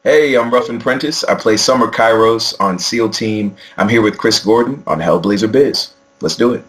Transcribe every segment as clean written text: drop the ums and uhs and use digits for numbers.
Hey, I'm Ruffin Prentiss. I play Summer Kairos on SEAL Team. I'm here with Chris Gordon on Hellblazer Biz. Let's do it.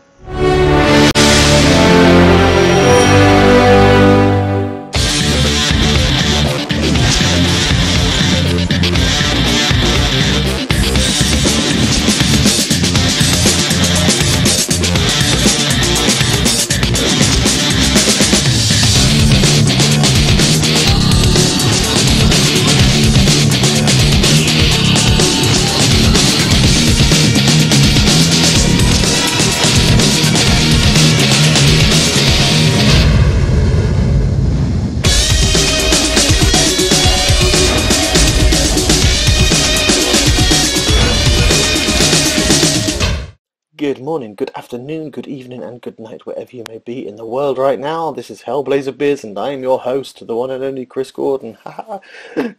Good morning, good afternoon, good evening, and good night, wherever you may be in the world right now. This is Hellblazer Biz, and I am your host, the one and only Chris Gordon.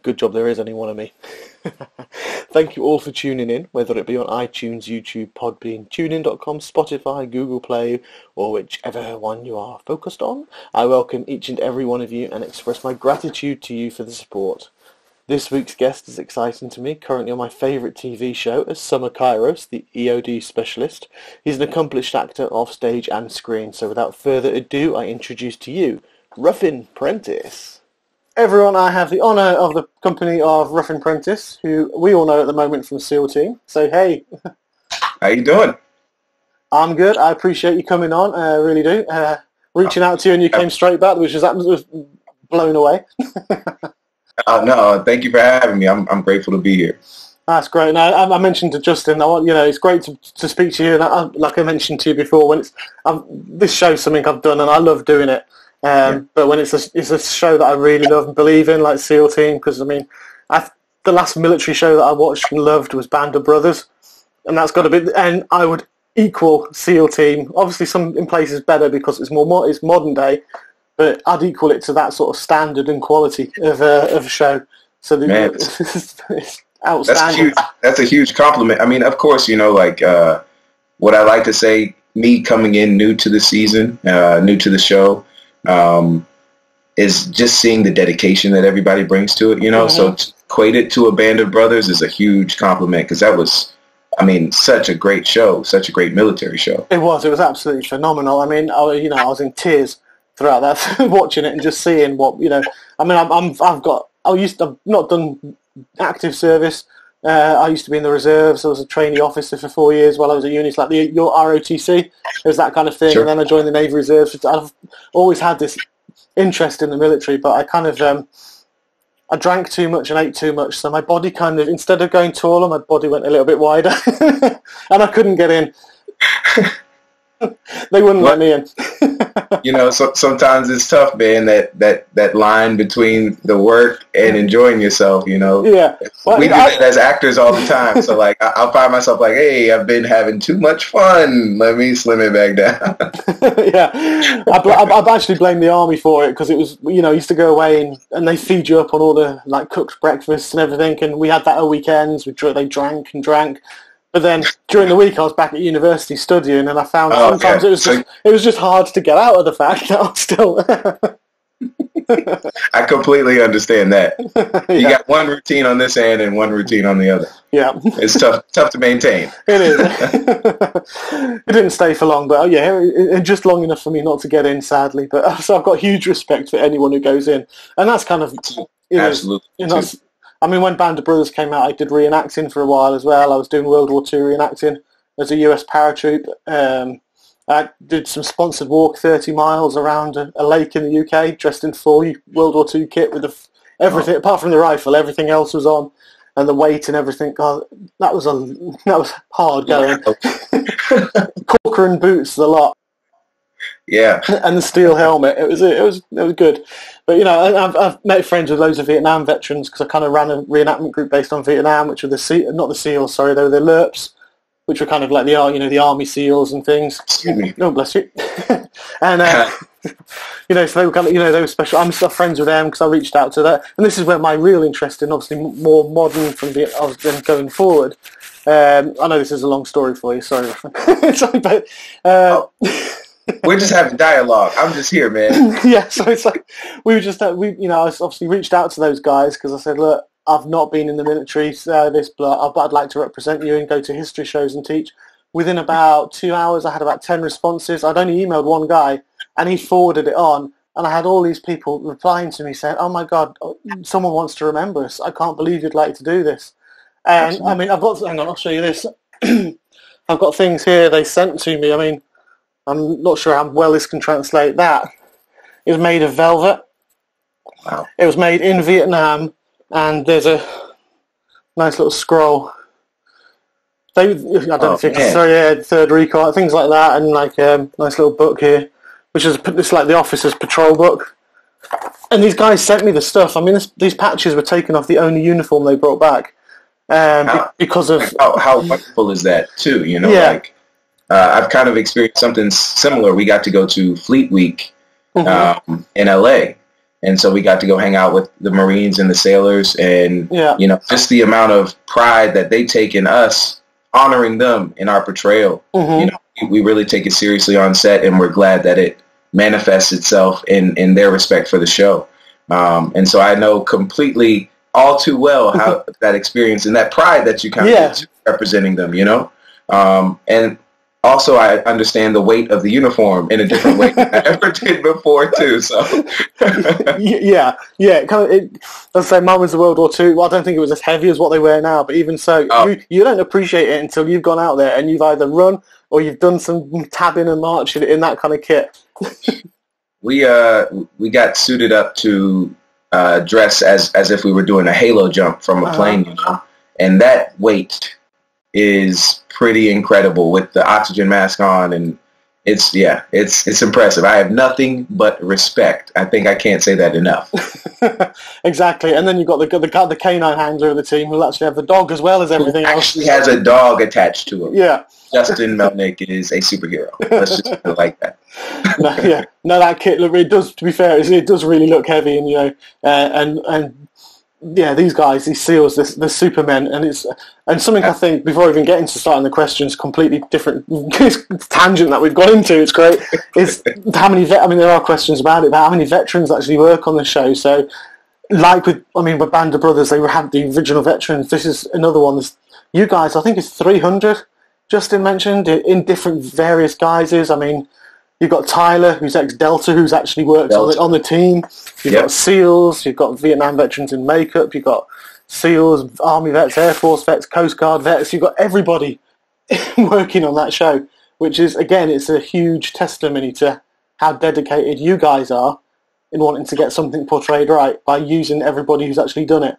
Good job there is only one of me. Thank you all for tuning in, whether it be on iTunes, YouTube, Podbean, TuneIn.com, Spotify, Google Play, or whichever one you are focused on. I welcome each and every one of you and express my gratitude to you for the support. This week's guest is exciting to me, currently on my favourite TV show as Summer Kairos, the EOD specialist. He's an accomplished actor off stage and screen, so without further ado, I introduce to you, Ruffin Prentiss. Everyone, I have the honour of the company of Ruffin Prentiss, who we all know at the moment from SEAL Team. So, hey. How you doing? I'm good. I appreciate you coming on, I really do. Reaching out to you and you came straight back, which was blown away. No, thank you for having me. I'm grateful to be here. That's great. Now, I mentioned to Justin, it's great to speak to you. And like I mentioned to you before, when this show's something I've done and I love doing it. But when it's a show that I really love and believe in, like SEAL Team, because the last military show that I watched and loved was Band of Brothers, and that's got to be. And I would equal SEAL Team. Obviously, some in places better because it's it's modern day. But I'd equal it to that sort of standard and quality of a show. So it's outstanding. That's a huge compliment. I mean, of course, what I like to say, me coming in new to the season, new to the show, is just seeing the dedication that everybody brings to it. Mm-hmm. So to equate it to a Band of Brothers is a huge compliment because that was, such a great show, such a greght military show. It was absolutely phenomenal. I was in tears throughout that, watching it and just seeing what I've not done active service. I used to be in the reserves. I was a trainee officer for 4 years while I was at uni. It's like your ROTC. It was that kind of thing. Sure. And then I joined the Navy Reserves. I've always had this interest in the military, but I kind of I drank too much and ate too much, so my body kind of, instead of going taller, my body went a little bit wider, and I couldn't get in. They wouldn't let me in. Sometimes it's tough, man, that line between the work and enjoying yourself, Yeah. Well, we do that as actors all the time. So, I'll find myself like, hey, I've been having too much fun. Let me slim it back down. Yeah. I've actually blamed the army for it because it was, I used to go away and they feed you up on all the, cooked breakfasts and everything. And we had that at weekends. They drank and drank. But then during the week I was back at university studying, and I found sometimes it was just hard to get out of the fact that I'm still. I completely understand that. You got one routine on this end and one routine on the other. Yeah, it's tough to maintain. It is. It didn't stay for long, but just long enough for me not to get in, sadly. But so I've got huge respect for anyone who goes in, and that's kind of absolutely. When Band of Brothers came out, I did reenacting for a while as well. I was doing World War II reenacting as a US paratroop. I did some sponsored walk 30 miles around a lake in the UK, dressed in full World War II kit with everything, apart from the rifle, everything else was on, and the weight and everything. God, that was hard going. Corker and boots, the lot. Yeah, and the steel helmet. It was good. But I've met friends with loads of Vietnam veterans because I kind of ran a reenactment group based on Vietnam, which were not the SEALs, sorry, they were the LERPs, which were kind of like the Army SEAls and things. Excuse me. Oh, bless you. And so they were kind of they were special. I'm still friends with them because I reached out to that, and this is where my real interest in obviously more modern from Vietnam has been going forward. I know this is a long story for you. Sorry, sorry, but. We're just having dialogue. I'm just here, man. Yeah, so it's like I obviously reached out to those guys because I said, look, I've not been in the military service, but I'd like to represent you and go to history shows and teach. Within about 2 hours, I had about 10 responses. I'd only emailed one guy, and he forwarded it on. And I had all these people replying to me saying, "Oh my God, someone wants to remember us. I can't believe you'd like to do this." And Absolutely. I mean, hang on, I'll show you this. I've got things here they sent to me. I mean, I'm not sure how well this can translate that. It was made of velvet. Wow. It was made in Vietnam, and there's a nice little scroll. I don't know if you can say third recall, things like that, and like nice little book here, which is this like the officer's patrol book. And these guys sent me the stuff. I mean, these patches were taken off the only uniform they brought back because of how wonderful is that too? You know, like I've kind of experienced something similar. We got to go to Fleet Week in LA. And so we got to go hang out with the Marines and the sailors, and you know, just the amount of pride that they take in us honoring them in our portrayal. You know, we really take it seriously on set, and we're glad that it manifests itself in their respect for the show. And so I know completely, all too well, how that experience and that pride that you kind of get representing them. You know, and also, I understand the weight of the uniform in a different way than I ever did before, too. So, let's say mine was the World War II. Well, I don't think it was as heavy as what they wear now, but even so, you don't appreciate it until you've gone out there and you've either run or you've done some tabbing and marching in that kind of kit. We got suited up to dress as if we were doing a halo jump from a plane, you know, and that weight is pretty incredible with the oxygen mask on, and it's impressive. I have nothing but respect. I think I can't say that enough. Exactly, and then you've got the canine handler of the team who'll actually have the dog as well as everything else. Actually has a dog attached to him. Yeah. Justin Melnick is a superhero. Let's just put it like that. No, that kit, look, it does, to be fair, it does really look heavy, and you know, and these guys, these SEALs, the Supermen, and something I think, before even getting to starting the questions, completely different tangent that we've got into, it's great, is how many, there are questions about it, but how many veterans actually work on the show. So, like with Band of Brothers, they had the original veterans. This is another one. You guys, I think it's 300, Justin mentioned, in different various guises. I mean, you've got Tyler, who's ex-Delta, who's actually worked on the team. You've got SEALs, you've got Vietnam veterans in makeup, you've got SEALs, Army vets, Air Force vets, Coast Guard vets. You've got everybody working on that show, which is, again, it's a huge testimony to how dedicated you guys are in wanting to get something portrayed right by using everybody who's actually done it.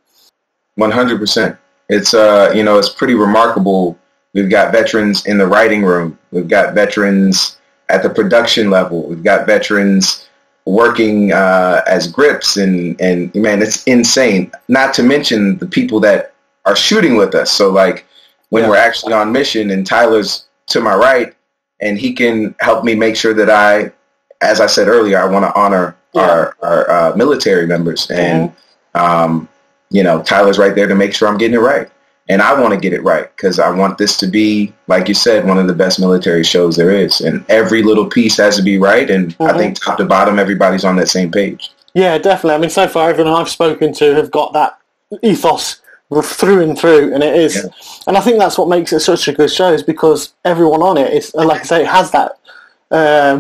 100%. It's it's pretty remarkable. We've got veterans in the writing room. We've got veterans at the production level. We've got veterans working as grips, and man, it's insane. Not to mention the people that are shooting with us. So like when we're actually on mission and Tyler's to my right, and he can help me make sure that as I said earlier, I want to honor our military members, and Tyler's right there to make sure I'm getting it right. And I want to get it right because I want this to be, like you said, one of the best military shows there is. And every little piece has to be right. And I think top to bottom, everybody's on that same page. Yeah, definitely. I mean, so far, everyone I've spoken to have got that ethos through and through. And it is. Yeah. And I think that's what makes it such a good show, is because everyone on it is, like I say, it has that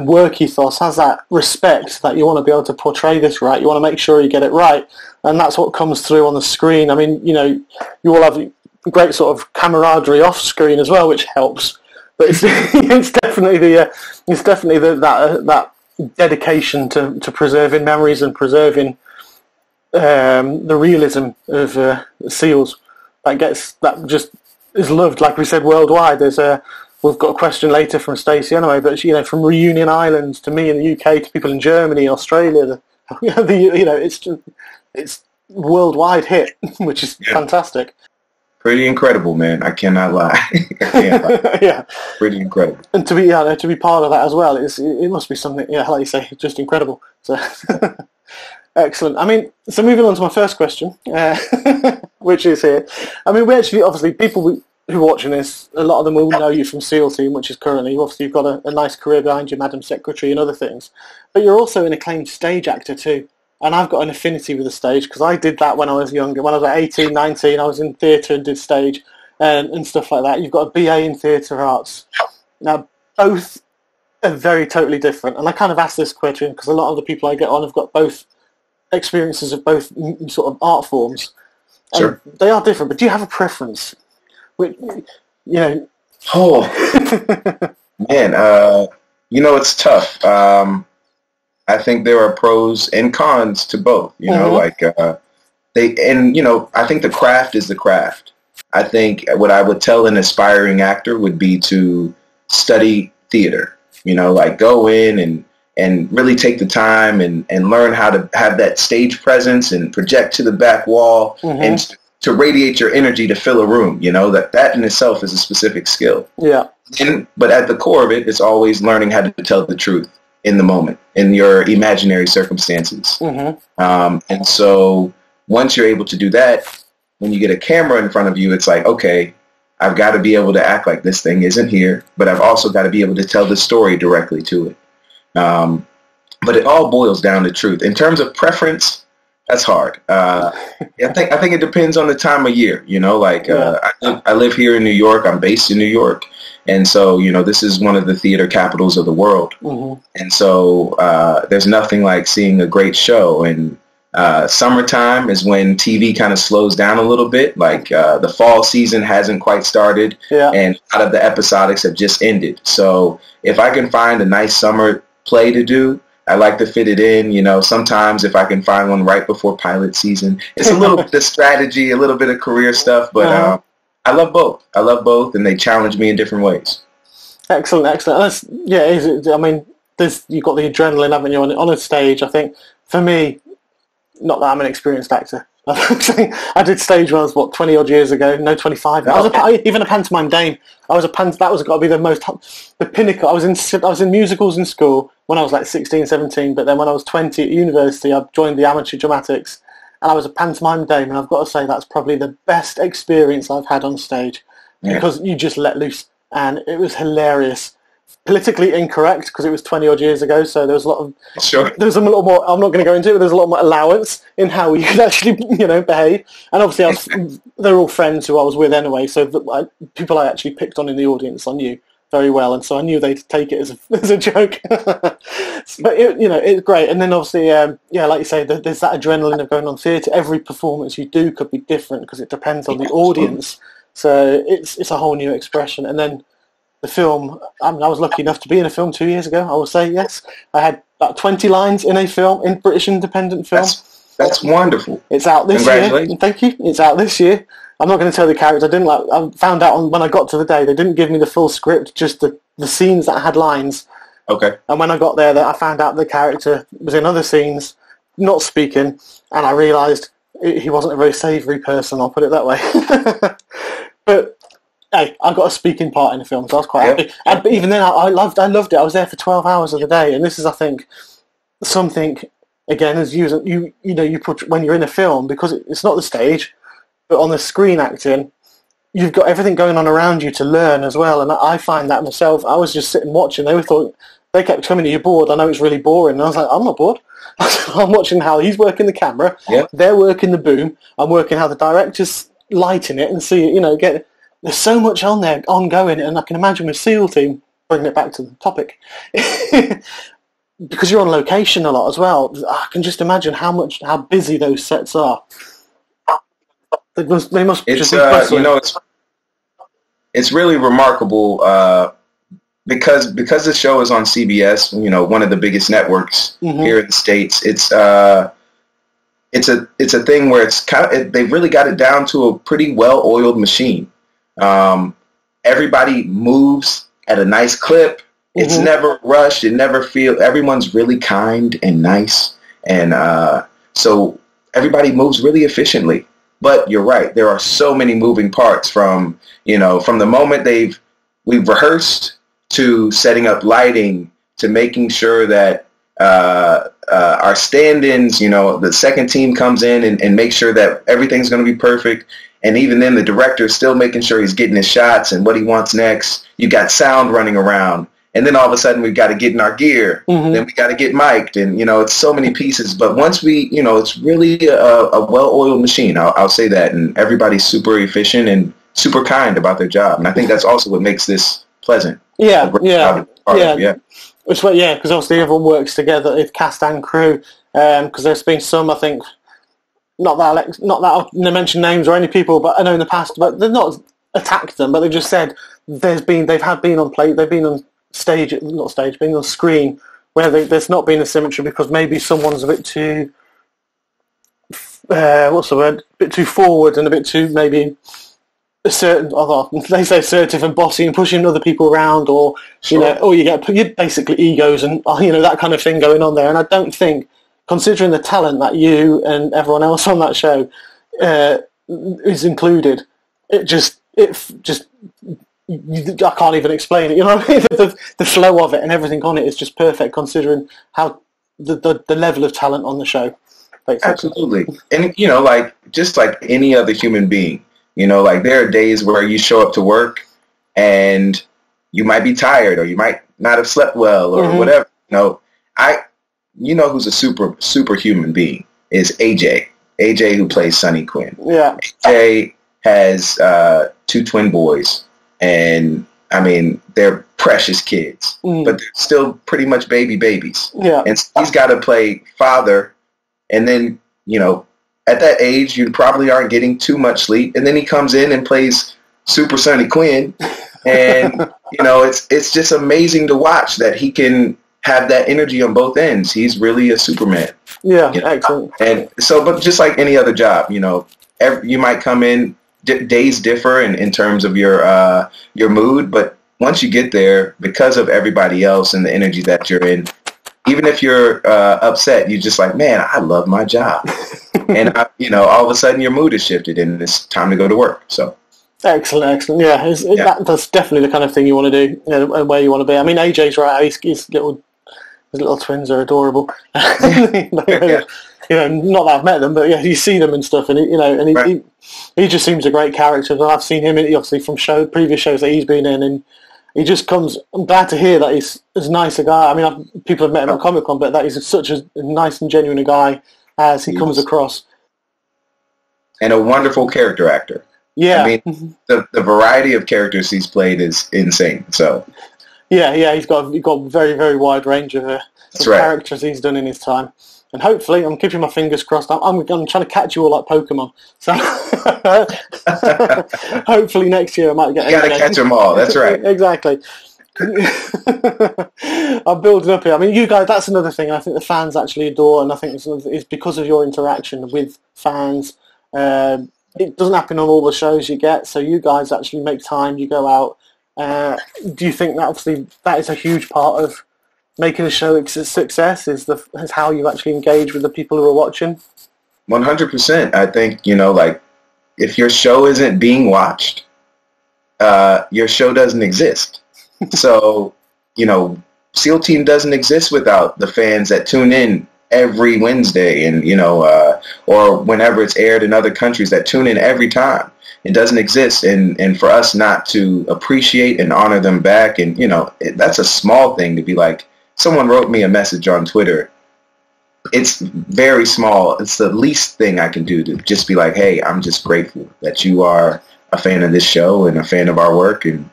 work ethos, has that respect that you want to be able to portray this right. You want to make sure you get it right. And that's what comes through on the screen. I mean, you all have great sort of camaraderie off screen as well, which helps. But it's definitely that dedication to preserving memories and preserving the realism of SEALs that just is loved. Like we said, worldwide. We've got a question later from Stacey anyway, but from Reunion Islands to me in the UK to people in Germany, Australia, it's worldwide hit, which is fantastic. Pretty incredible, man. I cannot lie. Yeah, pretty incredible. And to be part of that as well, it must be something. Yeah, like you say, just incredible. So excellent. I mean, so moving on to my first question, which is here. I mean, we actually, obviously, people who are watching this, a lot of them will know you from SEAL Team, which is currently, obviously, you've got a nice career behind you, Madam Secretary and other things. But you're also an acclaimed stage actor too. and I've got an affinity with the stage because I did that when I was younger. When I was like 18, 19, I was in theatre and did stage and stuff like that. You've got a BA in theatre arts. Now, both are very totally different. And I kind of asked this question because a lot of the people I get on have got both experiences of both sort of art forms. And Sure. they are different, but do you have a preference? Which, Oh, man, it's tough. I think there are pros and cons to both, I think the craft is the craft. I think what I would tell an aspiring actor would be to study theater, go in and really take the time and learn how to have that stage presence and project to the back wall and to radiate your energy to fill a room, that in itself is a specific skill. Yeah. But at the core of it, it's always learning how to tell the truth in the moment, in your imaginary circumstances. And so once you're able to do that, when you get a camera in front of you, it's like, okay, I've got to be able to act like this thing isn't here, but I've also got to be able to tell the story directly to it. But it all boils down to truth. In terms of preference, that's hard. I think it depends on the time of year. I live here in New York. I'm based in New York, and so this is one of the theater capitals of the world. And so there's nothing like seeing a great show. And summertime is when TV kind of slows down a little bit. Like the fall season hasn't quite started, and a lot of the episodics have just ended. So if I can find a nice summer play to do, I like to fit it in, sometimes if I can find one right before pilot season. It's a little bit of strategy, a little bit of career stuff, but I love both. And they challenge me in different ways. Excellent. That's, I mean, you've got the adrenaline, haven't you, on a stage. I think, for me, not that I'm an experienced actor. I did stage when I was, 20-odd years ago, 25. I was even a pantomime dame. That was got to be the pinnacle. I was in musicals in school when I was like 16, 17, but then when I was 20 at university, I joined the amateur dramatics, and I was a pantomime dame, and I've got to say that's probably the best experience I've had on stage, because you just let loose, and it was hilarious. Politically incorrect because it was 20-odd years ago, so there was a lot of... Sure. There was a little more... I'm not going to go into it, but there's a lot more allowance in how you could actually, behave. And obviously, they're all friends who I was with anyway, so people I actually picked on in the audience I knew very well, and so I knew they'd take it as a joke. But, it's great. And then obviously, like you say, there's that adrenaline of going on theatre. Every performance you do could be different because it depends on the audience. So it's a whole new expression. And then the film, I was lucky enough to be in a film 2 years ago, I will say, yes. I had about 20 lines in a film, in British independent film. That's wonderful. It's out this year. Thank you. It's out this year. I'm not going to tell the character. I found out when I got to the day, they didn't give me the full script, just the scenes that had lines. Okay. And when I got there, I found out the character was in other scenes, not speaking, and I realised he wasn't a very savoury person, I'll put it that way. But hey, I got a speaking part in the film, so I was quite happy. But even then, I loved it. I was there for 12 hours of the day, and this is, I think, something, again, as you put when you're in a film, because it's not the stage, but on the screen acting, you've got everything going on around you to learn as well. And I find that myself. I was just sitting watching. They kept telling me, "You're bored." I know it's really boring, and I was like, "I'm not bored." I'm watching how he's working the camera. Yeah. They're working the boom. I'm working how the director's lighting it, and there's so much on there, ongoing, and I can imagine with SEAL Team, bringing it back to the topic, because you're on location a lot as well, I can just imagine how busy those sets are. They must just be bustling. It's really remarkable because the show is on CBS, one of the biggest networks here in the States. It's a thing where they've really got it down to a pretty well-oiled machine. Everybody moves at a nice clip. It's never rushed. Everyone's really kind and nice. And so everybody moves really efficiently. But you're right. There are so many moving parts from the moment we've rehearsed to setting up lighting to making sure that our stand-ins, the second team comes in and makes sure that everything's going to be perfect. And even then, the director is still making sure he's getting his shots and what he wants next. You got sound running around. And then all of a sudden we've got to get in our gear. Then we got to get mic'd. And, it's so many pieces. But once we, it's really a well-oiled machine. I'll say that. And everybody's super efficient and super kind about their job. And I think that's also what makes this pleasant. Yeah. Which, because obviously everyone works together, it's cast and crew. Because there's been some, I think, not that I'll mention names or any people, but I know in the past, but they've not attacked them, but they've just said they've been on stage, been on screen where there's not been a symmetry because maybe someone's a bit too, a bit too forward and a bit too maybe they say assertive and bossy and pushing other people around, or or you get basically egos and that kind of thing going on there. And I don't think, considering the talent that you and everyone else on that show is included, I can't even explain it. You know what I mean? The flow of it and everything on it is just perfect, considering how the level of talent on the show. Basically. Absolutely, and just like any other human being, there are days where you show up to work and you might be tired or you might not have slept well or whatever. Who's a super human being is AJ. AJ, who plays Sonny Quinn. Yeah. AJ has 2 twin boys, and I mean they're precious kids, but they're still pretty much babies. Yeah. And he's got to play father, and then at that age you probably aren't getting too much sleep, and then he comes in and plays Super Sonny Quinn, and it's just amazing to watch that he can have that energy on both ends. He's really a Superman. Yeah, excellent. And so, but just like any other job, you might come in, days differ in terms of your mood, but once you get there, because of everybody else and the energy that you're in, even if you're upset, you're just like, man, I love my job. And, all of a sudden your mood is shifted and it's time to go to work. So. Excellent. Yeah, that's definitely the kind of thing you want to do, and where you want to be. I mean, AJ's right. His little twins are adorable. Not that I've met them, but you see them and stuff, and he just seems a great character. And I've seen him obviously from previous shows that he's been in, and he just comes. I'm glad to hear that he's as nice a guy. I mean, people have met him at Comic-Con, but that he's such a nice and genuine a guy as he comes across, and a wonderful character actor. Yeah, I mean, the variety of characters he's played is insane. So. Yeah, he's got a very, very wide range of characters he's done in his time, and hopefully, I'm keeping my fingers crossed. I'm trying to catch you all like Pokemon, so hopefully next year I might get. You got to catch them all. That's right. Exactly. I'm building up here. I mean, you guys. That's another thing. I think the fans actually adore, and I think it's because of your interaction with fans. It doesn't happen on all the shows you get, so you guys actually make time. You go out. Do you think that obviously that is a huge part of making a show a success? Is how you actually engage with the people who are watching? 100%. I think if your show isn't being watched, your show doesn't exist. So SEAL Team doesn't exist without the fans that tune in every Wednesday, and or whenever it's aired in other countries that tune in every time. It doesn't exist, and for us not to appreciate and honor them back, and that's a small thing to be like, someone wrote me a message on Twitter. It's very small. It's the least thing I can do to just be like, hey, I'm just grateful that you are a fan of this show and a fan of our work, and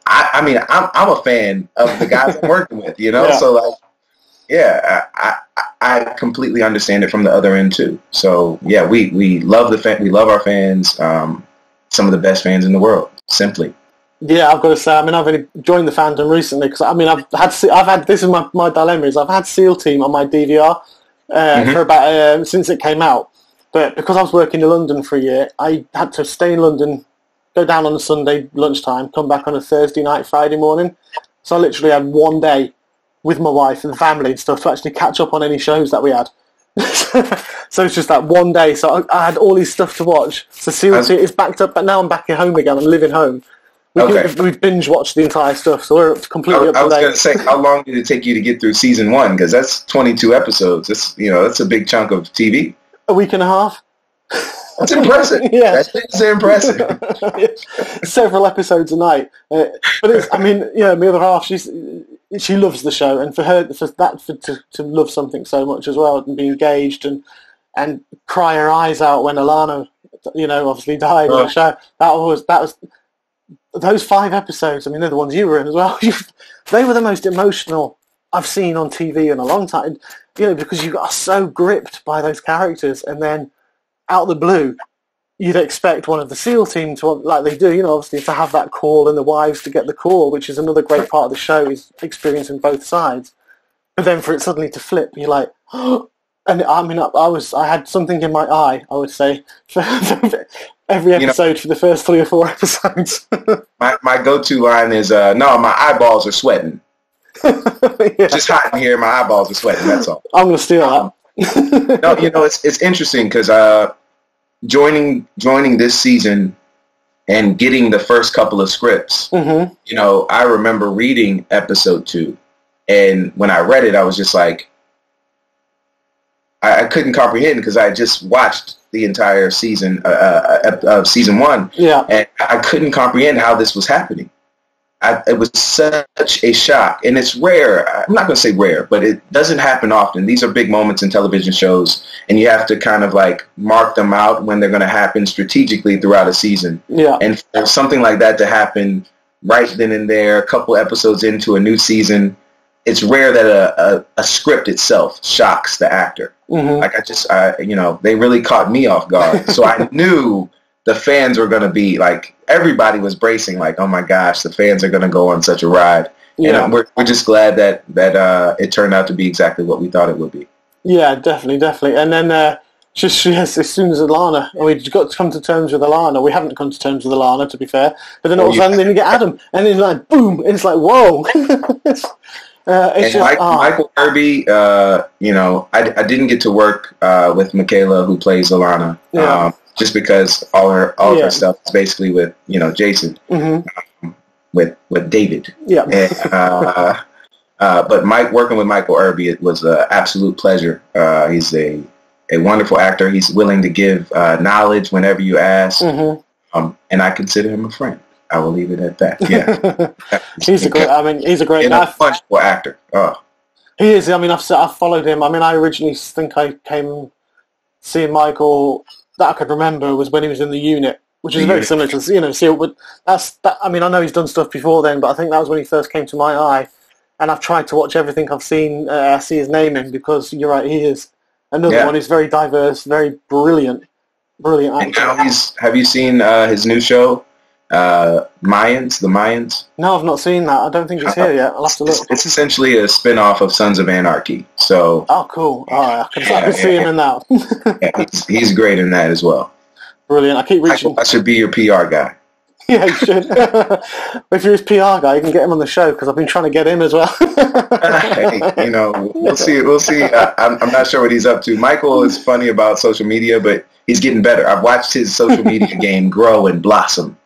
I mean, I'm a fan of the guys I'm working with, So I completely understand it from the other end too. So we love we love our fans. Some of the best fans in the world, simply. Yeah, I've got to say, I mean, I've only joined the fandom recently because, I mean, I've had this is my dilemma is I've had SEAL Team on my DVR for about since it came out, but because I was working in London for a year, I had to stay in London, go down on a Sunday lunchtime, come back on a Thursday night, Friday morning. So I literally had one day with my wife and family and stuff to actually catch up on any shows that we had. So it's just that one day. So I had all these stuff to watch. So SEAL Team is backed up, but now I'm back at home again. I'm living home. We've binge watched the entire stuff, so we're completely up to date. I was going to say, how long did it take you to get through season 1? Because that's 22 episodes. That's a big chunk of TV. A week and a half. That's impressive. Yeah, that's impressive. Several episodes a night. But it's, I mean, my other half, she loves the show, and for her, to love something so much as well and be engaged and cry her eyes out when Alana, obviously died in the show. That was those 5 episodes. I mean, they're the ones you were in as well. They were the most emotional I've seen on TV in a long time. Because you are so gripped by those characters, and then out of the blue, you'd expect one of the SEAL team to, like they do, obviously to have that call and the wives to get the call, which is another great part of the show, is experiencing both sides. But then for it suddenly to flip, you're like, oh, and I mean, I had something in my eye, I would say, for every episode for the first 3 or 4 episodes. my go-to line is, no, my eyeballs are sweating. Yeah. Just hot in here, my eyeballs are sweating, that's all. I'm going to steal that. No, it's interesting because joining this season and getting the first couple of scripts, I remember reading episode 2, and when I read it, I was just like, I couldn't comprehend because I had just watched the entire season of season 1, and I couldn't comprehend how this was happening. It was such a shock, and it's rare. I'm not going to say rare, but it doesn't happen often. These are big moments in television shows, and you have to kind of like mark them out when they're going to happen strategically throughout a season. Yeah. And for something like that to happen right then and there, a couple episodes into a new season, it's rare that a script itself shocks the actor. Like they really caught me off guard. So I knew the fans were going to be like, everybody was bracing like, oh my gosh, the fans are going to go on such a ride. Yeah. And we're just glad that it turned out to be exactly what we thought it would be. Yeah, definitely. And then as soon as Alana, and we got to come to terms with Alana. We haven't come to terms with Alana, to be fair. But then all of a sudden, then you get Adam, and then like, boom, and it's like, whoa. Michael Irby, I didn't get to work with Michaela, who plays Alana. Yeah. Just because all of her stuff is basically with Jason, with David. Yeah. And, but working with Michael Irby, it was an absolute pleasure. He's a wonderful actor. He's willing to give knowledge whenever you ask, and I consider him a friend. I will leave it at that. Yeah. He's a great guy. Wonderful actor. Oh. He is. I mean, I've followed him. I mean, I originally think I came seeing Michael, that I could remember, was when he was in The Unit, which is very similar to SEAL. But I mean, I know he's done stuff before then, but I think that was when he first came to my eye. And I've tried to watch everything I've seen, see his name in, because you're right, he is another one. He's very diverse, very brilliant actor. And now have you seen his new show, The Mayans? No, I've not seen that. I don't think it's here yet. I'll have to look. It's essentially a spin-off of Sons of Anarchy. So. Oh, cool. All right, I can see him in that. He's great in that as well. Brilliant. I keep reaching. I should be your PR guy. Yeah, you should. If you're his PR guy, you can get him on the show, because I've been trying to get him as well. Hey, we'll see. We'll see. I'm not sure what he's up to. Michael is funny about social media, but he's getting better. I've watched his social media game grow and blossom.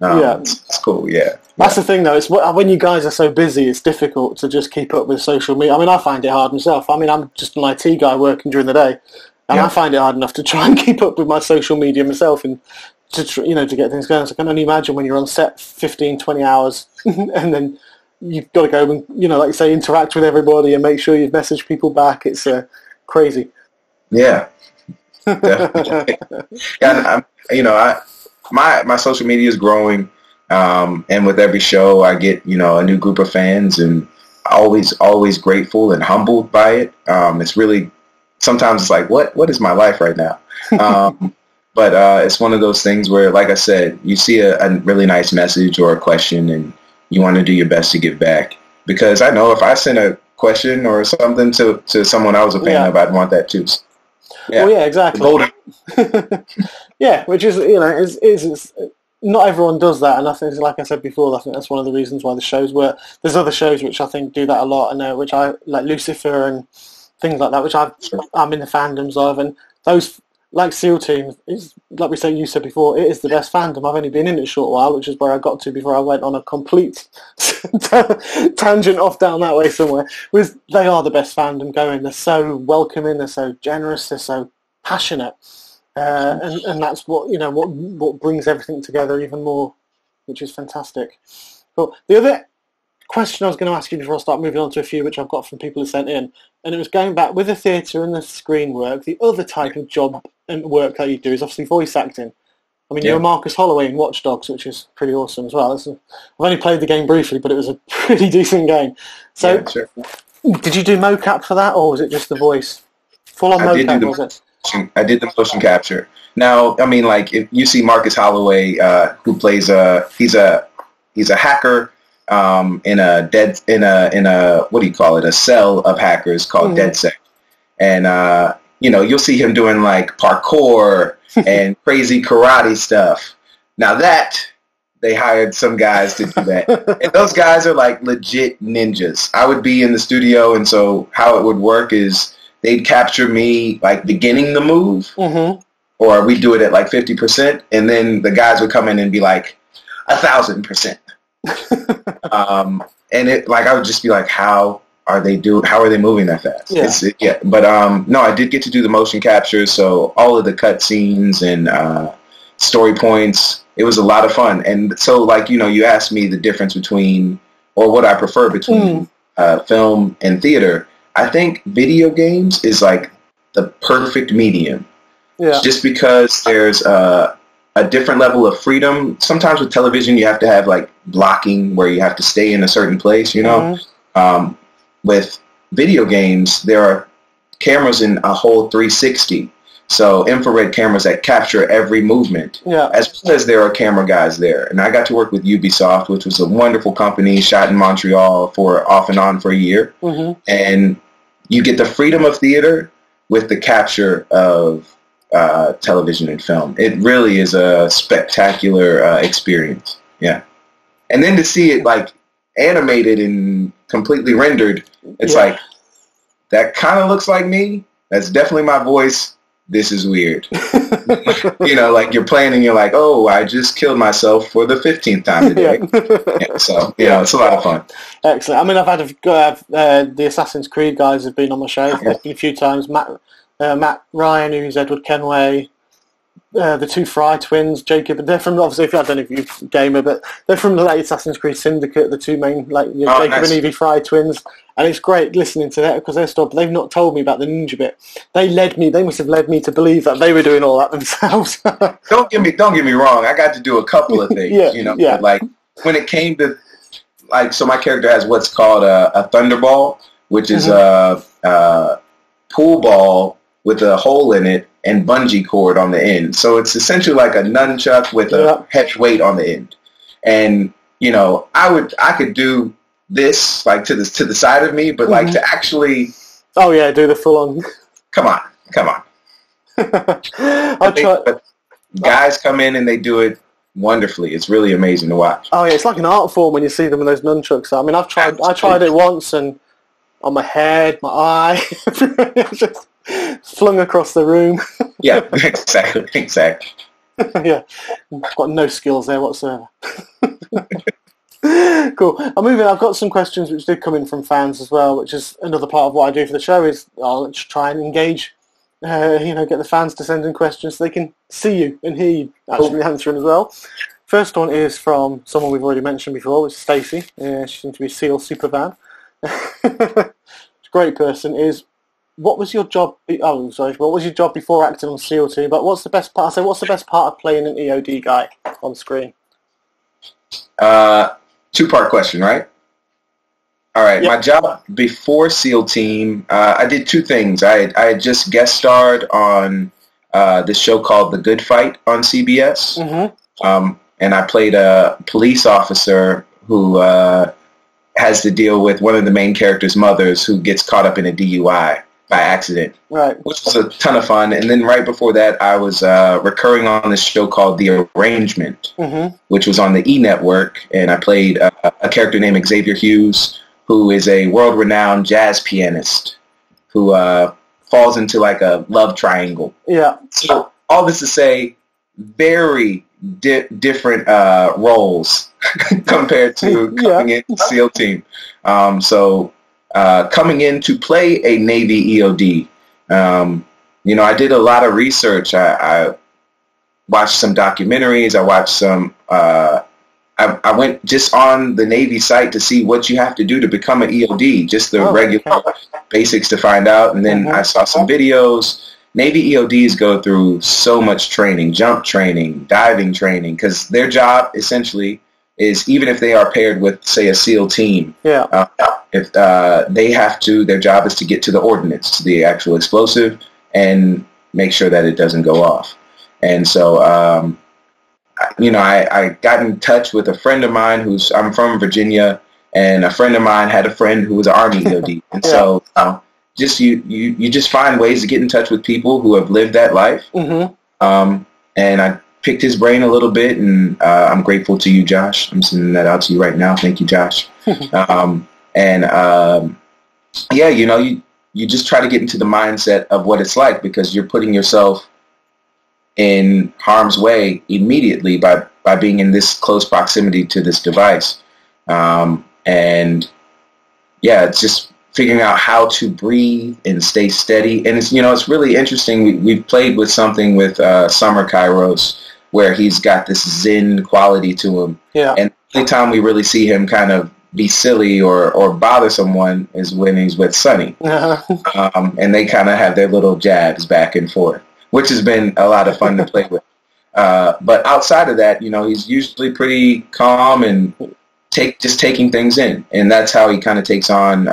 It's cool. Yeah. That's the thing, though. It's when you guys are so busy, it's difficult to just keep up with social media. I mean, I find it hard myself. I mean, I'm just an IT guy working during the day, and I find it hard enough to try and keep up with my social media myself and to get things going. So I can only imagine when you're on set 15, 20 hours and then you've got to go and, like you say, interact with everybody and make sure you've messaged people back. It's crazy. Yeah. Definitely. My social media is growing, and with every show I get, a new group of fans, and always grateful and humbled by it. It's really, sometimes it's like, what is my life right now? But it's one of those things where, like I said, you see a really nice message or a question, and you want to do your best to give back. Because I know if I send a question or something to someone I was a fan of, I'd want that too. So, well, yeah, exactly. Golden. Yeah, which is, is not everyone does that, and I think, like I said before, I think that's one of the reasons why the shows work. There's other shows which I think do that a lot, and which I like, Lucifer and things like that, which I'm in the fandoms of, and those. Like SEAL Team, is like you said before, it is the best fandom. I've only been in it a short while, which is where I got to before I went on a complete tangent off down that way somewhere. They are the best fandom going. They're so welcoming, they're so generous, they're so passionate, and that's what what brings everything together even more, which is fantastic. Cool. The other question I was going to ask you before I start moving on to a few which I've got from people who sent in, and it was going back with the theatre and the screen work. The other type of job and work that you do is obviously voice acting. I mean, you're Marcus Holloway in Watch Dogs, which is pretty awesome as well. I've only played the game briefly, but it was a pretty decent game. So, sure. Did you do mocap for that, or was it just the voice? Full-on mocap, was it? I did the motion capture. Now, I mean, like, if you see Marcus Holloway, who plays he's a hacker in a what do you call it? A cell of hackers called DedSec, and you'll see him doing like parkour and crazy karate stuff. Now that they hired some guys to do that, and those guys are like legit ninjas. I would be in the studio, and so how it would work is they'd capture me like beginning the move, or we'd do it at like 50%, and then the guys would come in and be like 1,000%. And it like I would just be like, how are they moving that fast? But no, I did get to do the motion capture, so all of the cut scenes and story points, it was a lot of fun. And so like, you asked me the difference between, or what I prefer between film and theater. I think video games is like the perfect medium. Yeah. Just because there's a different level of freedom. Sometimes with television, you have to have like blocking where you have to stay in a certain place, With video games, there are cameras in a whole 360. So infrared cameras that capture every movement, as well as there are camera guys there. And I got to work with Ubisoft, which was a wonderful company, shot in Montreal for off and on for a year. And you get the freedom of theater with the capture of television and film. It really is a spectacular experience. Yeah. And then to see it like animated and completely rendered, it's like, that kind of looks like me. That's definitely my voice. This is weird. Like you're playing and you're like, oh, I just killed myself for the 15th time today. So, it's a lot of fun. Excellent. I mean, I've had the Assassin's Creed guys have been on my show a few times. Matt Ryan, who's Edward Kenway, the two Fry twins, Jacob, and they're from, obviously, I don't know if you're gamer, but they're from the late Assassin's Creed Syndicate, the two main, Jacob and Evie Fry twins, and it's great listening to that because they've not told me about the ninja bit. They must have led me to believe that they were doing all that themselves. Don't get me wrong, I got to do a couple of things, but like, when it came to, like, so my character has what's called a thunderball, which is a pool ball with a hole in it and bungee cord on the end. So it's essentially like a nunchuck with a heavy weight on the end. And, I could do this like to the side of me, but like to actually... Oh yeah, do the full on. Come on. Guys come in and they do it wonderfully. It's really amazing to watch. Oh yeah, it's like an art form when you see them in those nunchucks. I mean, I tried it once and on my head, my eye, just flung across the room. Yeah, exactly. Yeah, I've got no skills there whatsoever. Cool. I've got some questions which did come in from fans as well, which is another part of what I do for the show is I'll try and engage, get the fans to send in questions so they can see you and hear you actually answering as well. First one is from someone we've already mentioned before, which is Stacey. She seems to be Seal Supervan. Great person. What was your job? What was your job before acting on SEAL Team? But what's the best part? What's the best part of playing an EOD guy on screen? Two-part question, right? All right. Yep. My job before SEAL Team, I did two things. I had just guest starred on this show called The Good Fight on CBS, and I played a police officer who has to deal with one of the main character's mothers who gets caught up in a DUI by accident, right? Which was a ton of fun. And then right before that, I was recurring on this show called The Arrangement, which was on the E! Network, and I played a character named Xavier Hughes, who is a world-renowned jazz pianist who falls into like a love triangle. Yeah. So all this to say, very different roles compared to coming into SEAL Team. Coming in to play a Navy EOD, I did a lot of research. I watched some documentaries. I watched some I went just on the Navy site to see what you have to do to become an EOD, just the regular basics to find out. And then I saw some videos. Navy EODs go through so much training, jump training, diving training, because their job essentially is, even if they are paired with, say, a SEAL team, if they have to, their job is to get to the ordnance, to the actual explosive, and make sure that it doesn't go off. And so, I got in touch with a friend of mine I'm from Virginia, and a friend of mine had a friend who was an Army EOD. And so just you just find ways to get in touch with people who have lived that life. And I picked his brain a little bit, and I'm grateful to you, Josh. I'm sending that out to you right now. Thank you, Josh. You just try to get into the mindset of what it's like, because you're putting yourself in harm's way immediately by being in this close proximity to this device. It's just figuring out how to breathe and stay steady. And it's really interesting. We've played with something with Summer Kairos, where he's got this Zen quality to him. Yeah. And the only time we really see him kind of be silly or bother someone is when he's with Sonny. And they kind of have their little jabs back and forth, which has been a lot of fun to play with. But outside of that, he's usually pretty calm and just taking things in. And that's how he kind of takes on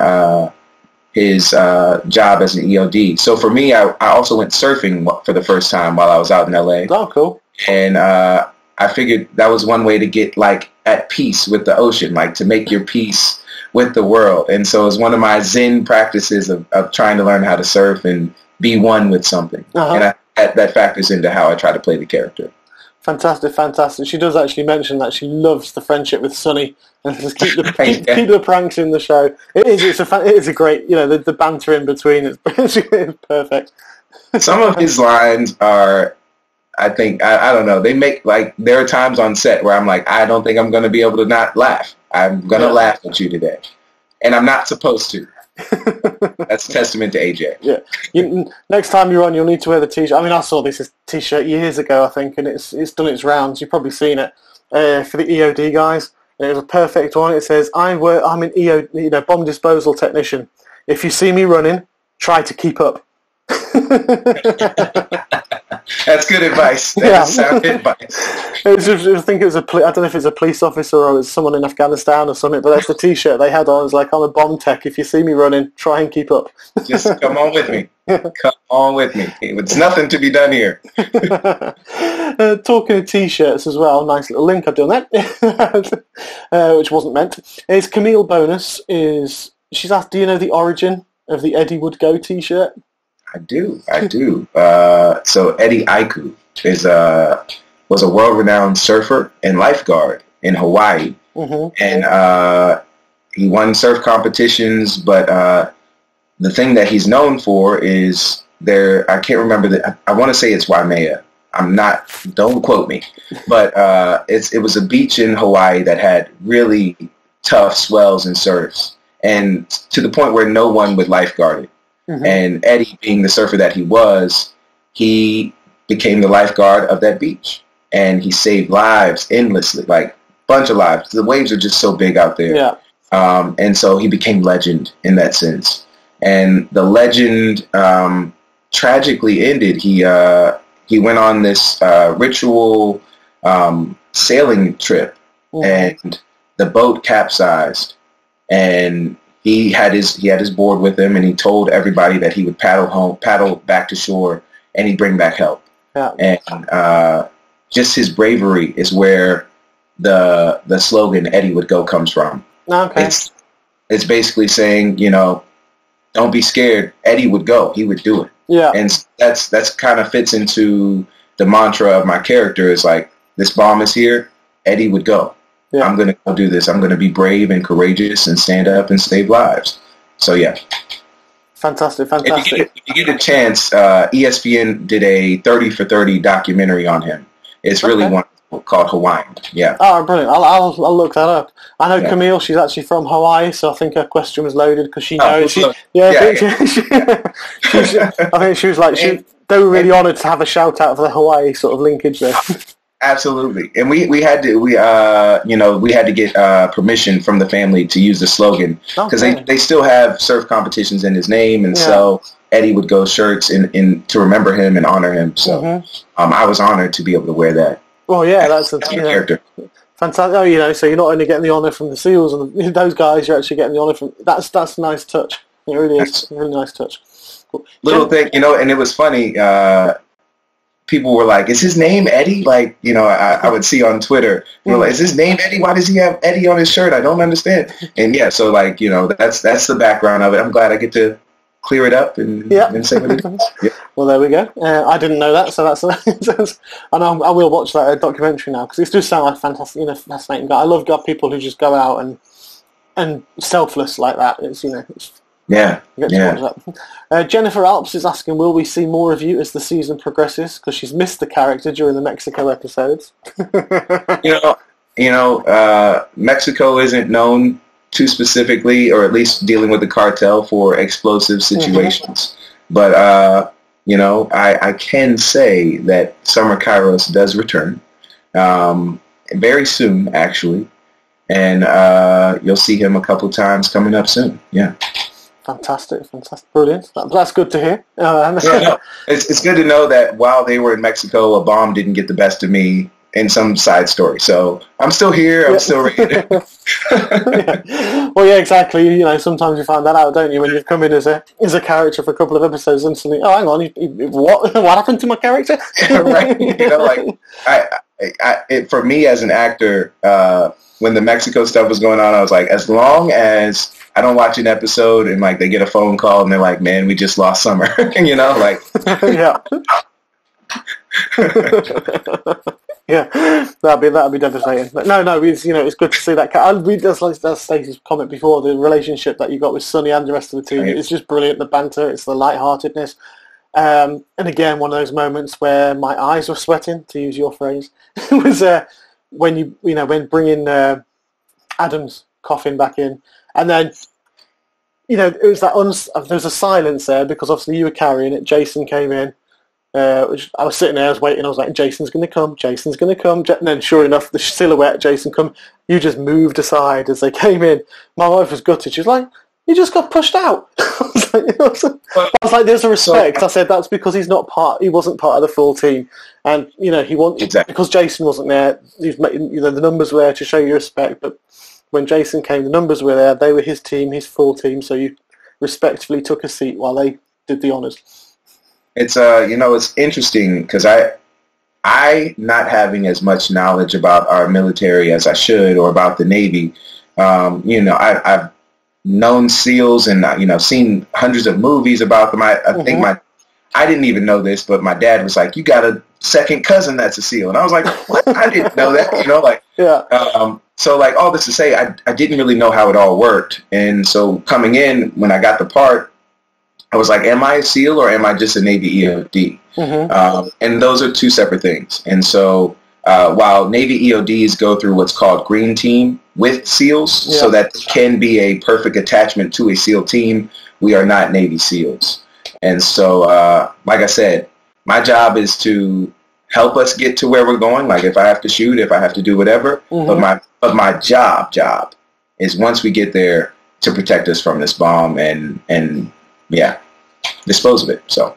his job as an EOD. So for me, I also went surfing for the first time while I was out in LA. Oh, cool. And I figured that was one way to get at peace with the ocean, to make your peace with the world. And so it's one of my Zen practices of trying to learn how to surf and be one with something. And that factors into how I try to play the character. Fantastic, fantastic. She does actually mention that she loves the friendship with Sonny and just keep the pranks in the show. It is a great, the banter in between is perfect. Some of his lines are, I think, I don't know, they make, there are times on set where I'm like, I don't think I'm going to be able to not laugh. I'm going to laugh at you today. And I'm not supposed to. That's a testament to AJ. Yeah. Next time you're on, you'll need to wear the T-shirt. I mean, I saw this T-shirt years ago, I think, and it's done its rounds. You've probably seen it for the EOD guys. And it was a perfect one. It says, I'm an EOD, bomb disposal technician. If you see me running, try to keep up. That's good advice. That's sound advice. I think it was I don't know if it's a police officer or it's someone in Afghanistan or something, but that's the T-shirt they had on. It was like, I'm a bomb tech. If you see me running, try and keep up. Just come on with me. Come on with me. It's nothing to be done here. Talking of T-shirts as well, nice little link I've done that, which wasn't meant, is Camille Bonus she's asked, do you know the origin of the Eddie Would Go T-shirt? I do. So Eddie Aiku was a world-renowned surfer and lifeguard in Hawaii. And he won surf competitions, but the thing that he's known for is I can't remember, I want to say it's Waimea. Don't quote me. But it was a beach in Hawaii that had really tough swells and surfs, and to the point where no one would lifeguard it. And Eddie, being the surfer that he became the lifeguard of that beach. And he saved lives endlessly, bunch of lives. The waves are just so big out there. Yeah. And so he became legend in that sense. And the legend tragically ended. He went on this ritual sailing trip, and the boat capsized, and he had his board with him, and he told everybody that he would paddle back to shore, and he'd bring back help. Yeah. And just his bravery is where the slogan "Eddie Would Go" comes from. Okay. It's basically saying, don't be scared. Eddie would go. He would do it. Yeah. And that's kind of fits into the mantra of my character. Is this bomb is here. Eddie would go. Yeah. I'm going to go do this. I'm going to be brave and courageous and stand up and save lives. So, yeah. Fantastic. If you get a chance, ESPN did a 30 for 30 documentary on him. It's really wonderful, called Hawaiian. Yeah. Oh, brilliant. I'll look that up. I know Camille, she's actually from Hawaii, so I think her question was loaded because she knows. I think she was they were really honoured to have a shout out for the Hawaii sort of linkage there. Absolutely. And we had to get permission from the family to use the slogan because they still have surf competitions in his name, and so Eddie would go shirts in to remember him and honor him. So I was honored to be able to wear that. Well, yeah, that's a character. Fantastic. Oh, so you're not only getting the honour from the SEALs and those guys, you're actually getting the honour from... That's a nice touch. It really is. A really nice touch. Cool. Little thing, and it was funny. People were like, is his name Eddie? Like, I would see on Twitter, people were like, is his name Eddie? Why does he have Eddie on his shirt? I don't understand. And so like, that's the background of it. I'm glad I get to clear it up and say what it is. Yeah. Well, there we go. I didn't know that, so that's and I will watch that documentary now because it does sound like fantastic, fascinating guy. I love people who just go out and selfless like that. It's Jennifer Alps is asking, will we see more of you as the season progresses? Because she's missed the character during the Mexico episodes. Mexico isn't known too specifically, or at least dealing with the cartel for explosive situations. But, I can say that Summer Kairos does return very soon, actually. And you'll see him a couple times coming up soon. Yeah. Fantastic, brilliant. That's good to hear. It's good to know that while they were in Mexico, a bomb didn't get the best of me in some side story. So I'm still here. I'm still ready. Well, yeah, exactly. Sometimes you find that out, don't you? When you've come in as a character for a couple of episodes, and suddenly, hang on, what happened to my character? Right. For me as an actor, when the Mexico stuff was going on, I was like, as long as I don't watch an episode and like they get a phone call and they're like, man, we just lost Summer, like. Yeah, that'd be devastating. But no, it's good to see that. I read that's Stacey's comment before, the relationship that you got with Sonny and the rest of the team. It's just brilliant. The banter, it's the lightheartedness, and again, one of those moments where my eyes were sweating, to use your phrase. It was when when bringing Adam's coffin back in, and then it was that there was a silence there because obviously you were carrying it. Jason came in. Which I was sitting there, I was waiting, I was like, Jason's going to come, and then sure enough, the silhouette, Jason come, you just moved aside as they came in. My wife was gutted, she was like, he just got pushed out. I was like, there's a respect. I said, that's because he wasn't part of the full team, and he wanted, because Jason wasn't there, the numbers were there to show you respect, but when Jason came, the numbers were there, they were his team, his full team, so you respectfully took a seat while they did the honours. It's it's interesting because I not having as much knowledge about our military as I should, or about the Navy. I've known SEALs and seen hundreds of movies about them. I think I didn't even know this, but my dad was like, "You got a second cousin that's a SEAL," and I was like, "What? I didn't know that." So like all this to say, I didn't really know how it all worked, and so coming in when I got the part, I was like, am I a SEAL or am I just a Navy EOD? And those are two separate things. And so while Navy EODs go through what's called Green Team with SEALs, so that can be a perfect attachment to a SEAL team, we are not Navy SEALs. And so, like I said, my job is to help us get to where we're going. Like if I have to shoot, if I have to do whatever, but my job is once we get there to protect us from this bomb and dispose of it. So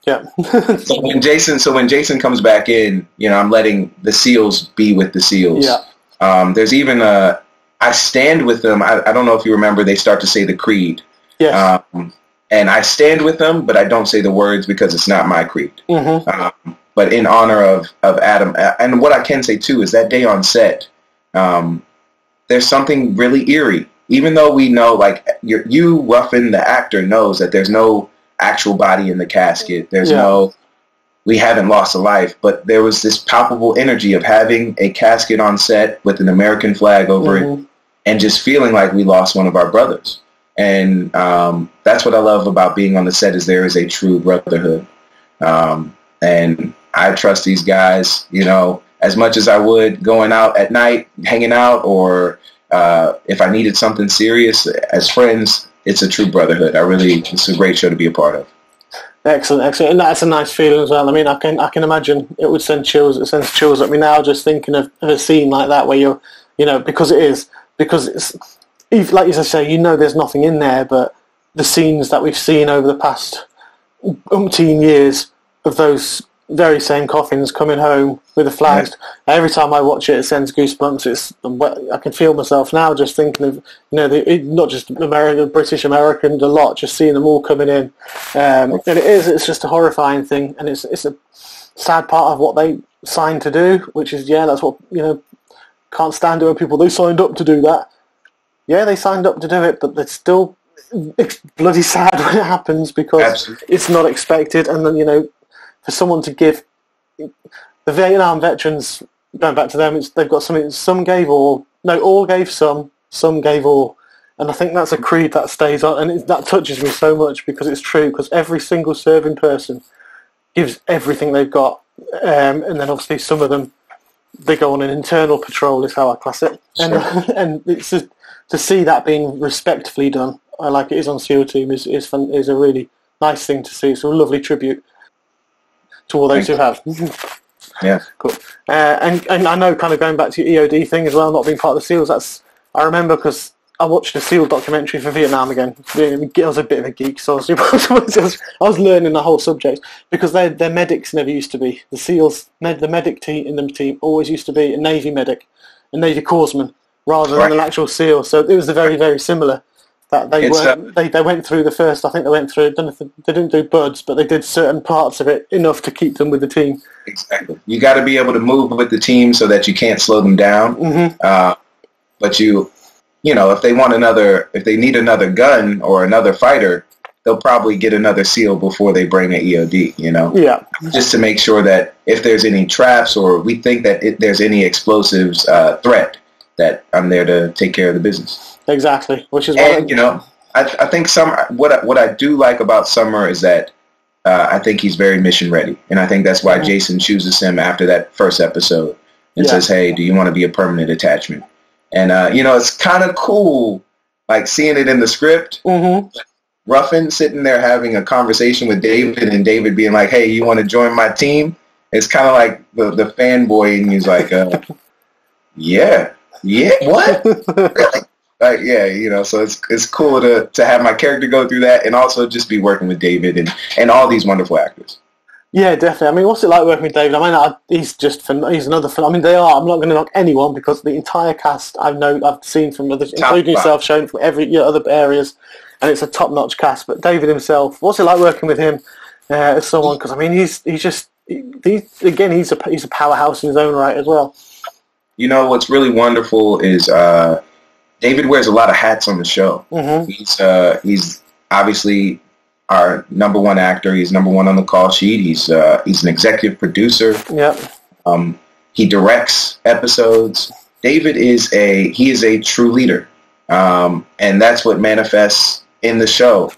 so when Jason comes back in, I'm letting the SEALs be with the SEAls. There's even I stand with them. I don't know if you remember, they start to say the creed. And I stand with them, but I don't say the words because it's not my creed. But in honor of Adam, and what I can say too is that day on set, there's something really eerie. Even though we know, like, you, Ruffin, the actor, knows that there's no actual body in the casket. There's we haven't lost a life, but there was this palpable energy of having a casket on set with an American flag over it and just feeling like we lost one of our brothers. And that's what I love about being on the set, is there is a true brotherhood. And I trust these guys, as much as I would going out at night, hanging out, or if I needed something serious as friends. It's a true brotherhood. It's a great show to be a part of. Excellent, and that's a nice feeling as well. I mean, I can imagine it would send chills. It sends chills at me now just thinking of a scene like that where because it's like you say, there's nothing in there, but the scenes that we've seen over the past umpteen years of those very same coffins coming home with the flags. Yeah. Every time I watch it sends goosebumps. I can feel myself now just thinking of not just British Americans, a lot, just seeing them all coming in, and it's just a horrifying thing, and it's a sad part of what they signed to do, which is that's what can't stand it when people they signed up to do that. Yeah, they signed up to do it, but it's bloody sad when it happens because Absolutely. It's not expected, and then for someone to give the Vietnam veterans, going back to them, they've got something. Some gave all. No, all gave some gave all, and I think that's a creed that stays on, and that touches me so much because it's true. Because every single serving person gives everything they've got, and then obviously some of them they go on an internal patrol, is how I class it, sure. and it's to see that being respectfully done, like it is on SEAL Team, is a really nice thing to see. It's a lovely tribute to all those who have. Yeah. Cool. And I know, kind of going back to your EOD thing as well, not being part of the SEALs, I remember because I watched a SEAL documentary for Vietnam again. I was a bit of a geek, so I was learning the whole subject because their medics never used to be. The SEALs, the medic team in the team always used to be a Navy medic, a Navy corpsman, rather than an actual SEAL. So it was very, very similar. That they went through the first. I think they went through. I don't know if they didn't do buds, but they did certain parts of it enough to keep them with the team. Exactly. You got to be able to move with the team so that you can't slow them down. Mm-hmm. But if they need another gun or another fighter, they'll probably get another SEAL before they bring an EOD. Yeah. Just to make sure that if there's any traps or we think that there's any explosives threat, that I'm there to take care of the business. Exactly, which is I think what I do like about Summer is that I think he's very mission ready, and I think that's why Jason chooses him after that first episode and says, "Hey, do you want to be a permanent attachment?" And it's kind of cool, like seeing it in the script. Mm-hmm. Ruffin sitting there having a conversation with David, and David being like, "Hey, you want to join my team?" It's kind of like the fanboy, and he's like, "Yeah, what?" Really? So it's cool to have my character go through that and also just be working with David and all these wonderful actors. Yeah, definitely. I mean, what's it like working with David? I mean, he's another. I mean, they are. I'm not going to knock anyone because the entire cast I've seen from others, including yourself, shown from every other areas, and it's a top-notch cast. But David himself, what's it like working with him as someone? Because I mean, he's a powerhouse in his own right as well. What's really wonderful is David wears a lot of hats on the show. Mm-hmm. He's obviously our number one actor. He's number one on the call sheet. He's an executive producer. Yep. He directs episodes. David is a true leader, and that's what manifests in the show.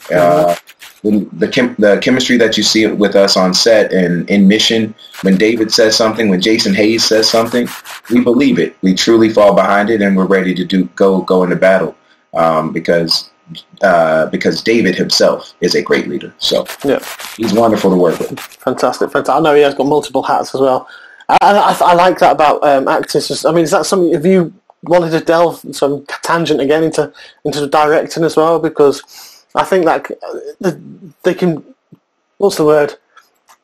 The chemistry that you see with us on set and in Mission, when David says something, when Jason Hayes says something, we believe it. We truly fall behind it, and we're ready to go into battle because David himself is a great leader. So he's wonderful to work with. Fantastic. I know he has got multiple hats as well. I like that about actors. I mean, is that something? Have you wanted to delve some tangent again into the directing as well? Because I think that they can. What's the word?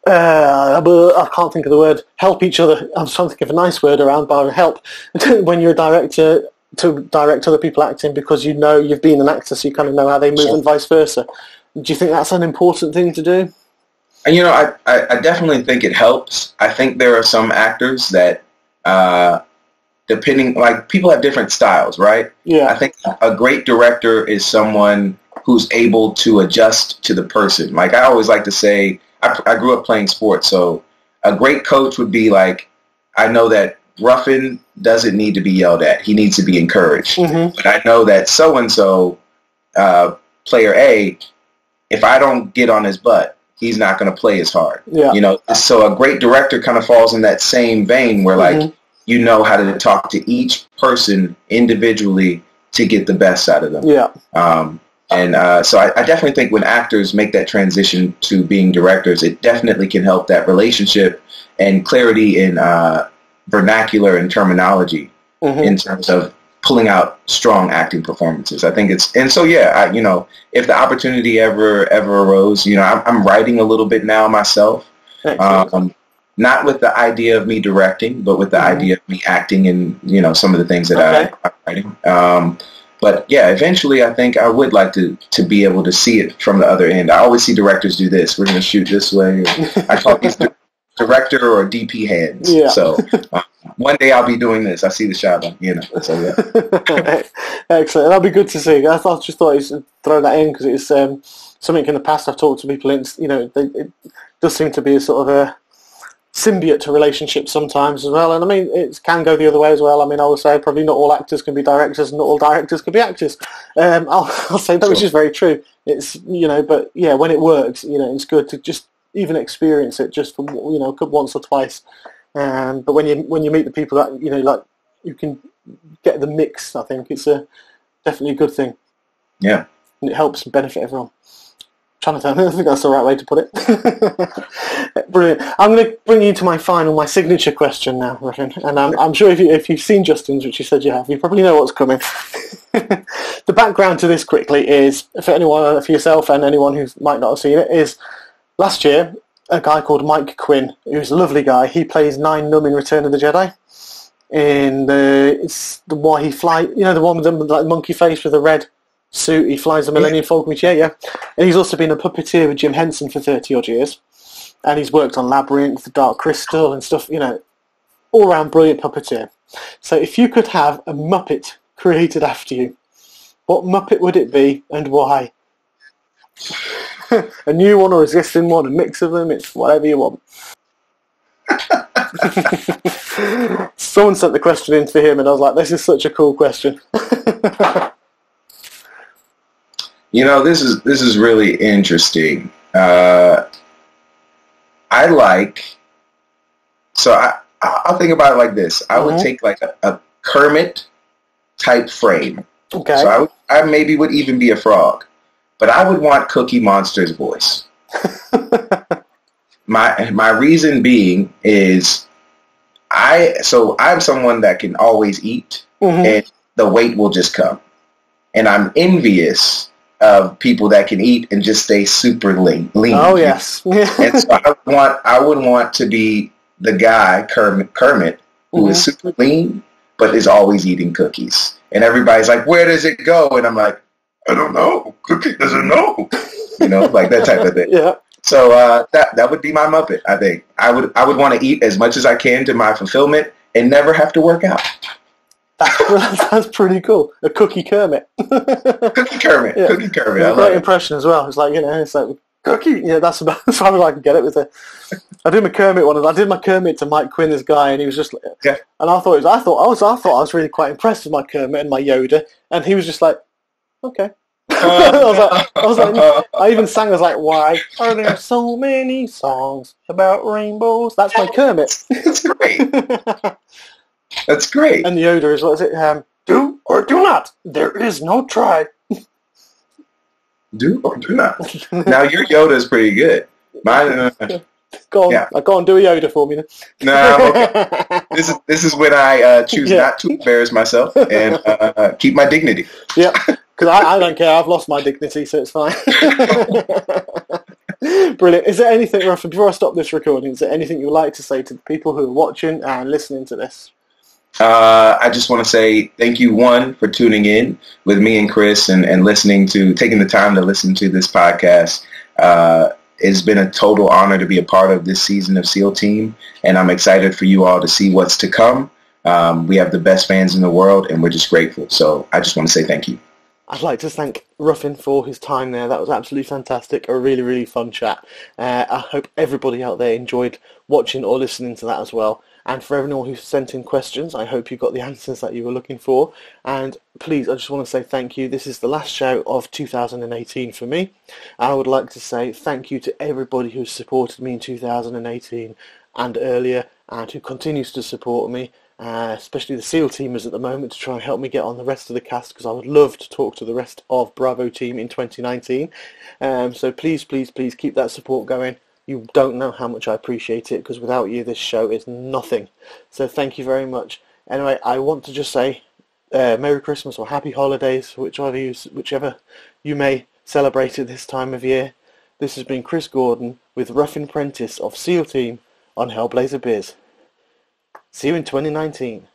I can't think of the word. Help each other. I'm trying to think of a nice word around, but help when you're a director to direct other people acting because you've been an actor, so you kind of know how they move and vice versa. Do you think that's an important thing to do? And I definitely think it helps. I think there are some actors that, depending, like people have different styles, right? Yeah. I think a great director is someone who's able to adjust to the person. Like I always like to say, I grew up playing sports, so a great coach would be like, I know that Ruffin doesn't need to be yelled at. He needs to be encouraged. Mm-hmm. But I know that so-and-so, player A, if I don't get on his butt, he's not going to play as hard. Yeah. So a great director kind of falls in that same vein where like, how to talk to each person individually to get the best out of them. Yeah. And so I definitely think when actors make that transition to being directors, it definitely can help that relationship and clarity in vernacular and terminology in terms of pulling out strong acting performances. I think and so yeah, if the opportunity ever arose, I'm writing a little bit now myself. Not with the idea of me directing, but with the idea of me acting in, some of the things that I'm writing. But yeah, eventually I think I would like to be able to see it from the other end. I always see directors do this. We're going to shoot this way. Or I call these director or DP hands. Yeah. So one day I'll be doing this. I see the shot, so yeah. Excellent. That'd be good to see. I just thought I'd throw that in because it's something in the past I've talked to people in, it does seem to be a sort of a symbiote relationship sometimes as well, and I mean it can go the other way as well. I mean, I would say probably not all actors can be directors, and not all directors can be actors. I'll say that, which is very true. It's but yeah, when it works, it's good to just even experience it just for once or twice. But when you meet the people that like you can get the mix, I think it's definitely a good thing. Yeah, and it helps benefit everyone. I think that's the right way to put it. Brilliant. I'm going to bring you to my signature question now, Ruffin. And I'm sure if you've seen Justin's, which you said you have, you probably know what's coming. The background to this quickly is, for yourself and anyone who might not have seen it, is last year a guy called Mike Quinn, who's a lovely guy. He plays Nine Numb in Return of the Jedi. It's the one he flies, the one with the monkey face with the red suit. He flies the Millennium Falcon, yeah. And he's also been a puppeteer with Jim Henson for 30 odd years, and he's worked on Labyrinth, The Dark Crystal, and stuff. All round brilliant puppeteer. So, if you could have a Muppet created after you, what Muppet would it be and why? A new one or existing one, a mix of them. It's whatever you want. Someone sent the question in to him, and I was like, "This is such a cool question." This is really interesting. I'll think about it like this. I would take like a Kermit type frame. Okay. So I maybe would even be a frog, but I would want Cookie Monster's voice. My reason being is I'm someone that can always eat, and the weight will just come, and I'm envious of people that can eat and just stay super lean. Oh yes. And so I would want to be the guy Kermit who is super lean but is always eating cookies. And everybody's like, "Where does it go?" And I'm like, "I don't know. Cookie doesn't know." Like that type of thing. Yeah. So that would be my Muppet. I think I would want to eat as much as I can to my fulfillment and never have to work out. That's pretty cool. A Cookie Kermit. Cookie Kermit. Yeah. Cookie Kermit. It's a great impression as well. It's like, it's like Cookie. Yeah, that's about as far as I can get it with it. I did my Kermit one, and I did my Kermit to Mike Quinn, this guy, and he was just like, yeah. And I thought I was really quite impressed with my Kermit and my Yoda, and he was just like, okay. I was like, I even sang. I was like, "Why are there so many songs about rainbows?" That's my Kermit. That's great. That's great. And the Yoda is, what is it? Do or do not. There is no try. Do or do not. Now your Yoda is pretty good. Mine. Go on. Yeah. Go on. Do a Yoda for me then. No, okay. This is when I choose not to embarrass myself and keep my dignity. Yeah. Because I don't care. I've lost my dignity, so it's fine. Brilliant. Is there anything, Ruffin, before I stop this recording, is there anything you'd like to say to the people who are watching and listening to this? I just want to say thank you, one, for tuning in with me and Chris and taking the time to listen to this podcast. It's been a total honor to be a part of this season of SEAL Team, and I'm excited for you all to see what's to come. We have the best fans in the world, and we're just grateful. So I just want to say thank you. I'd like to thank Ruffin for his time there. That was absolutely fantastic. A really, really fun chat. I hope everybody out there enjoyed watching or listening to that as well. And for everyone who sent in questions, I hope you got the answers that you were looking for. And please, I just want to say thank you. This is the last show of 2018 for me. I would like to say thank you to everybody who supported me in 2018 and earlier, and who continues to support me. especially the SEAL teamers at the moment, to try and help me get on the rest of the cast, because I would love to talk to the rest of Bravo team in 2019. So please, please, please keep that support going. You don't know how much I appreciate it, because without you this show is nothing. So thank you very much. Anyway, I want to just say Merry Christmas or Happy Holidays, whichever you may celebrate at this time of year. This has been Chris Gordon with Ruffin Prentiss of SEAL Team on Hellblazer Biz. See you in 2019.